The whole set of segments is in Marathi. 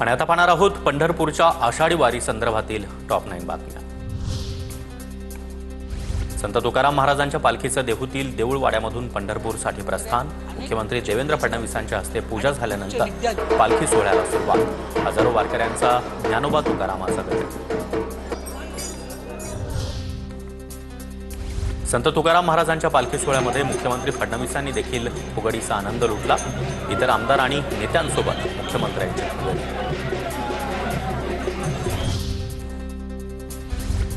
आणि आता पाहणार आहोत पंढरपूरच्या आषाढी वारी संदर्भातील टॉप 9 बातम्या। संत तुकाराम महाराजांच्या पालखीचं देहूतील देऊळवाड्यामधून पंढरपूरसाठी प्रस्थान। मुख्यमंत्री देवेंद्र फडणवीसांच्या हस्ते पूजा झाल्यानंतर पालखी सोहळ्याला सुरुवात। हजारो वारकऱ्यांचा ज्ञानोबा तुकारामाचा गजर। संत तुकाराम महाराजांच्या पालखी सोहळ्यामध्ये मुख्यमंत्री फडणवीसांनी देखील फुगडीचा आनंद लुटला। इतर आमदार आणि नेत्यांसोबत मुख्यमंत्र्यांची फुगडी।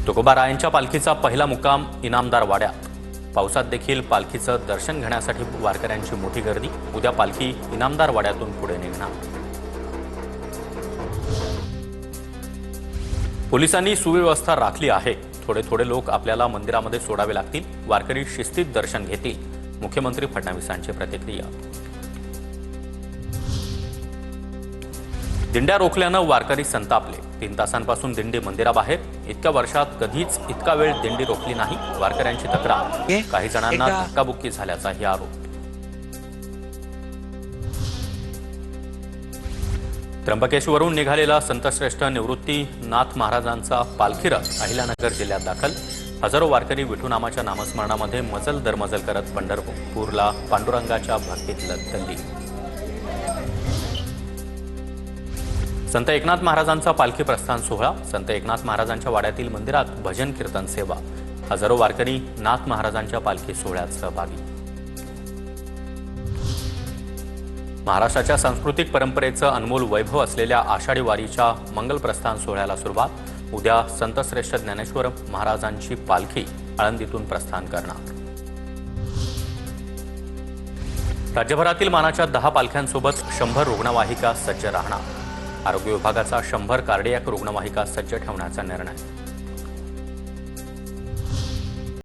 तुकोबारायांच्या पालखीचा पहिला मुक्काम इनामदार वाड्यात। पावसात देखील पालखीचं दर्शन घेण्यासाठी वारकऱ्यांची मोठी गर्दी। उद्या पालखी इनामदार वाड्यातून पुढे निघणार। पोलिसांनी सुव्यवस्था राखली आहे। थोडे थोडे लोक आपल्याला मंदिरामध्ये सोडावे लागतील। वारकरी शिस्तीत दर्शन घेतील। मुख्यमंत्री फडणवीसांची प्रतिक्रिया। दिंड्या रोखल्यानं वारकरी संतापले। 3 तासांपासून दिंडी मंदिराबाहेर। इतक्या वर्षात कधीच इतका वेळ दिंडी रोखली नाही। वारकऱ्यांची तक्रार। काही जणांना धक्काबुक्की झाल्याचाही आरोप। त्र्यंबकेश्वरहून निघालेला संतश्रेष्ठ निवृत्तीनाथ महाराजांचा पालखी रथ अहिल्यानगर जिल्ह्यात दाखल। हजारो वारकरी विठुनामाच्या नामस्मरणामध्ये मजल दरमजल करत पंढरपूरला पांडुरंगाच्या भक्तीत लढली। संत एकनाथ महाराजांचा पालखी प्रस्थान सोहळा। संत एकनाथ महाराजांच्या वाड्यातील मंदिरात भजन कीर्तन सेवा। हजारो वारकरी नाथ महाराजांच्या पालखी सोहळ्यात सहभागी। महाराष्ट्राच्या सांस्कृतिक परंपरेचं अनमोल वैभव असलेल्या आषाढी वारीच्या मंगल प्रस्थान सोहळ्याला सुरुवात। उद्या संतश्रेष्ठ ज्ञानेश्वर महाराजांची पालखी आळंदीतून प्रस्थान करणार। राज्यभरातील मानाच्या 10 पालख्यांसोबत 100 रुग्णवाहिका सज्ज राहणार। आरोग्य विभागाचा 100 कार्डियक रुग्णवाहिका सज्ज ठेवण्याचा निर्णय।